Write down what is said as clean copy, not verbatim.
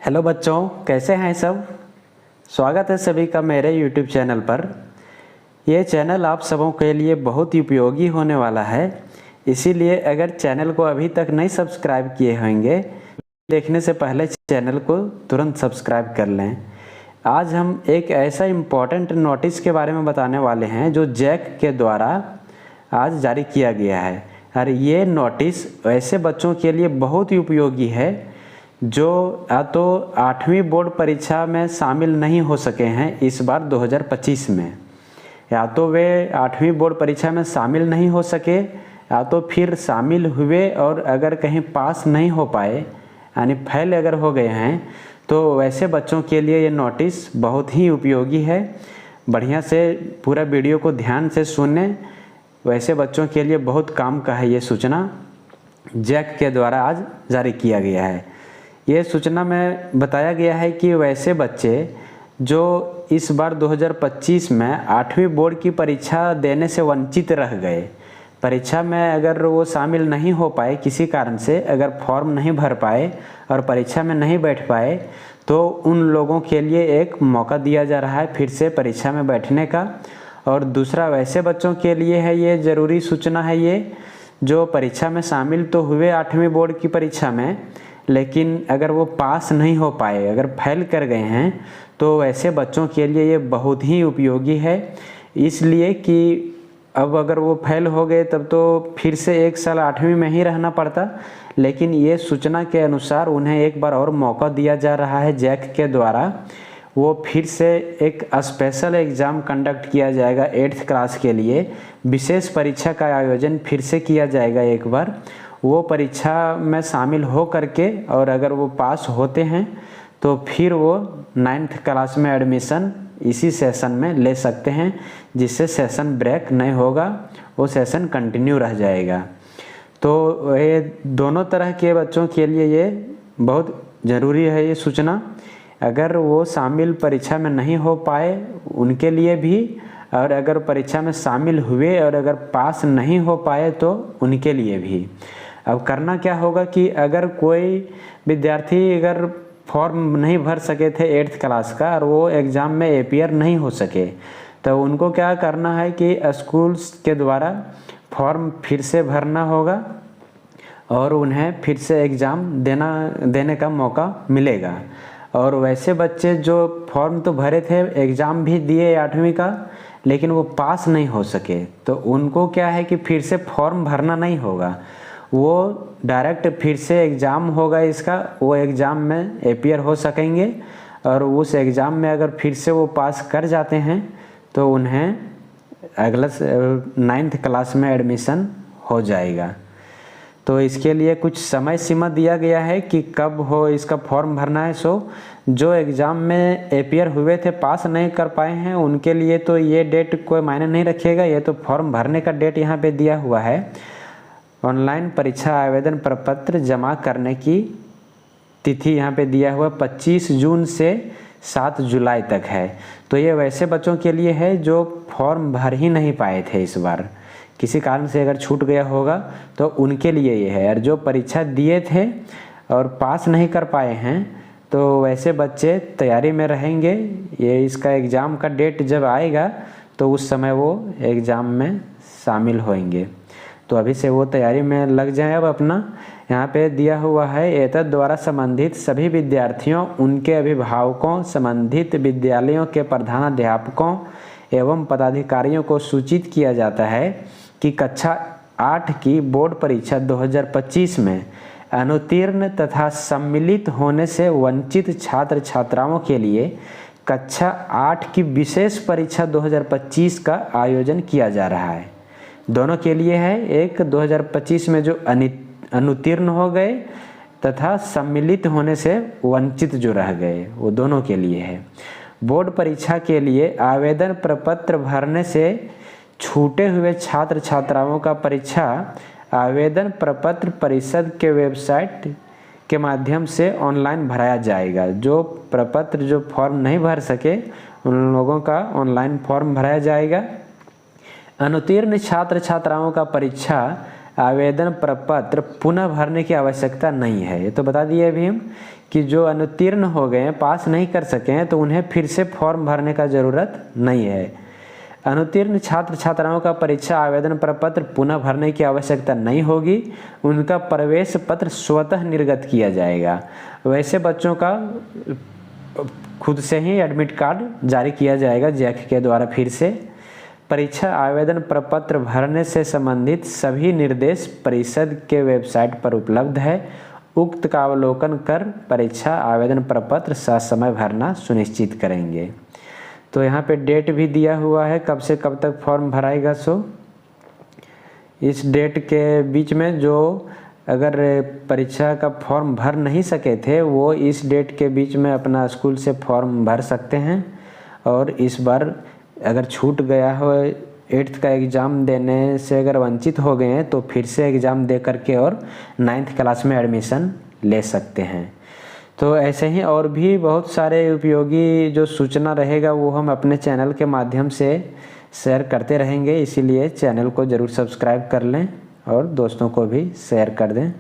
Hello बच्चों, कैसे हैं सब। स्वागत है सभी का मेरे YouTube चैनल पर। ये चैनल आप सबों के लिए बहुत ही उपयोगी होने वाला है, इसीलिए अगर चैनल को अभी तक नहीं सब्सक्राइब किए होंगे, देखने से पहले चैनल को तुरंत सब्सक्राइब कर लें। आज हम एक ऐसा इम्पोर्टेंट नोटिस के बारे में बताने वाले हैं जो जैक के द्वारा आज जारी किया गया है। और ये नोटिस ऐसे बच्चों के लिए बहुत ही उपयोगी है जो या तो 8वीं बोर्ड परीक्षा में शामिल नहीं हो सके हैं इस बार 2025 में, या तो वे 8वीं बोर्ड परीक्षा में शामिल नहीं हो सके, या तो फिर शामिल हुए और अगर कहीं पास नहीं हो पाए यानी फेल अगर हो गए हैं, तो वैसे बच्चों के लिए ये नोटिस बहुत ही उपयोगी है। बढ़िया से पूरा वीडियो को ध्यान से सुने, वैसे बच्चों के लिए बहुत काम का है। ये सूचना जैक के द्वारा आज जारी किया गया है। ये सूचना में बताया गया है कि वैसे बच्चे जो इस बार 2025 में 8वीं बोर्ड की परीक्षा देने से वंचित रह गए, परीक्षा में अगर वो शामिल नहीं हो पाए किसी कारण से, अगर फॉर्म नहीं भर पाए और परीक्षा में नहीं बैठ पाए, तो उन लोगों के लिए एक मौका दिया जा रहा है फिर से परीक्षा में बैठने का। और दूसरा वैसे बच्चों के लिए है ये ज़रूरी सूचना है, ये जो परीक्षा में शामिल तो हुए 8वीं बोर्ड की परीक्षा में, लेकिन अगर वो पास नहीं हो पाए, अगर फेल कर गए हैं, तो ऐसे बच्चों के लिए ये बहुत ही उपयोगी है। इसलिए कि अब अगर वो फेल हो गए तब तो फिर से एक साल 8वीं में ही रहना पड़ता, लेकिन ये सूचना के अनुसार उन्हें एक बार और मौका दिया जा रहा है जैक के द्वारा। वो फिर से एक स्पेशल एग्ज़ाम कंडक्ट किया जाएगा 8th क्लास के लिए, विशेष परीक्षा का आयोजन फिर से किया जाएगा एक बार। वो परीक्षा में शामिल हो करके और अगर वो पास होते हैं तो फिर वो 9th क्लास में एडमिशन इसी सेशन में ले सकते हैं, जिससे सेशन ब्रेक नहीं होगा, वो सेशन कंटिन्यू रह जाएगा। तो ये दोनों तरह के बच्चों के लिए ये बहुत ज़रूरी है ये सूचना। अगर वो शामिल परीक्षा में नहीं हो पाए उनके लिए भी, और अगर परीक्षा में शामिल हुए और अगर पास नहीं हो पाए तो उनके लिए भी। अब करना क्या होगा कि अगर कोई विद्यार्थी अगर फॉर्म नहीं भर सके थे 8th क्लास का और वो एग्ज़ाम में अपीयर नहीं हो सके, तो उनको क्या करना है कि स्कूल्स के द्वारा फॉर्म फिर से भरना होगा और उन्हें फिर से एग्ज़ाम देने का मौका मिलेगा। और वैसे बच्चे जो फॉर्म तो भरे थे, एग्ज़ाम भी दिए 8वीं का, लेकिन वो पास नहीं हो सके, तो उनको क्या है कि फिर से फॉर्म भरना नहीं होगा, वो डायरेक्ट फिर से एग्ज़ाम होगा इसका, वो एग्ज़ाम में अपीयर हो सकेंगे। और उस एग्ज़ाम में अगर फिर से वो पास कर जाते हैं तो उन्हें अगला 9th क्लास में एडमिशन हो जाएगा। तो इसके लिए कुछ समय सीमा दिया गया है कि कब हो इसका फॉर्म भरना है। सो जो एग्ज़ाम में अपीयर हुए थे, पास नहीं कर पाए हैं, उनके लिए तो ये डेट कोई मायने नहीं रखेगा, ये तो फॉर्म भरने का डेट यहाँ पे दिया हुआ है। ऑनलाइन परीक्षा आवेदन प्रपत्र जमा करने की तिथि यहाँ पे दिया हुआ 25 जून से 7 जुलाई तक है। तो ये वैसे बच्चों के लिए है जो फॉर्म भर ही नहीं पाए थे इस बार, किसी कारण से अगर छूट गया होगा तो उनके लिए ये है। और जो परीक्षा दिए थे और पास नहीं कर पाए हैं, तो वैसे बच्चे तैयारी में रहेंगे। ये इसका एग्ज़ाम का डेट जब आएगा तो उस समय वो एग्ज़ाम में शामिल होंगे, तो अभी से वो तैयारी में लग जाएं। अब अपना यहाँ पे दिया हुआ है, एतद द्वारा संबंधित सभी विद्यार्थियों, उनके अभिभावकों, संबंधित विद्यालयों के प्रधानाध्यापकों एवं पदाधिकारियों को सूचित किया जाता है कि कक्षा 8 की बोर्ड परीक्षा 2025 में अनुत्तीर्ण तथा सम्मिलित होने से वंचित छात्र छात्राओं के लिए कक्षा 8 की विशेष परीक्षा 2025 का आयोजन किया जा रहा है। दोनों के लिए है, एक 2025 में जो अनुत्तीर्ण हो गए तथा सम्मिलित होने से वंचित जो रह गए, वो दोनों के लिए है। बोर्ड परीक्षा के लिए आवेदन प्रपत्र भरने से छूटे हुए छात्र छात्राओं का परीक्षा आवेदन प्रपत्र परिषद के वेबसाइट के माध्यम से ऑनलाइन भराया जाएगा। जो प्रपत्र जो फॉर्म नहीं भर सके उन लोगों का ऑनलाइन फॉर्म भराया जाएगा। अनुत्तीर्ण छात्र छात्राओं का परीक्षा आवेदन प्रपत्र पुनः भरने की आवश्यकता नहीं है। ये तो बता दिए अभी हम कि जो अनुत्तीर्ण हो गए हैं, पास नहीं कर सके हैं, तो उन्हें फिर से फॉर्म भरने का ज़रूरत नहीं है। अनुत्तीर्ण छात्र छात्राओं का परीक्षा आवेदन प्रपत्र पुनः भरने की आवश्यकता नहीं होगी, उनका प्रवेश पत्र स्वतः निर्गत किया जाएगा। वैसे बच्चों का खुद से ही एडमिट कार्ड जारी किया जाएगा जैक के द्वारा। फिर से परीक्षा आवेदन प्रपत्र भरने से संबंधित सभी निर्देश परिषद के वेबसाइट पर उपलब्ध है। उक्त का अवलोकन कर परीक्षा आवेदन प्रपत्र ससमय भरना सुनिश्चित करेंगे। तो यहाँ पे डेट भी दिया हुआ है कब से कब तक फॉर्म भराएगा। सो इस डेट के बीच में जो अगर परीक्षा का फॉर्म भर नहीं सके थे, वो इस डेट के बीच में अपना स्कूल से फॉर्म भर सकते हैं। और इस बार अगर छूट गया हो, 8th का एग्ज़ाम देने से अगर वंचित हो गए हैं, तो फिर से एग्ज़ाम दे करके और 9th क्लास में एडमिशन ले सकते हैं। तो ऐसे ही और भी बहुत सारे उपयोगी जो सूचना रहेगा वो हम अपने चैनल के माध्यम से शेयर करते रहेंगे। इसीलिए चैनल को ज़रूर सब्सक्राइब कर लें और दोस्तों को भी शेयर कर दें।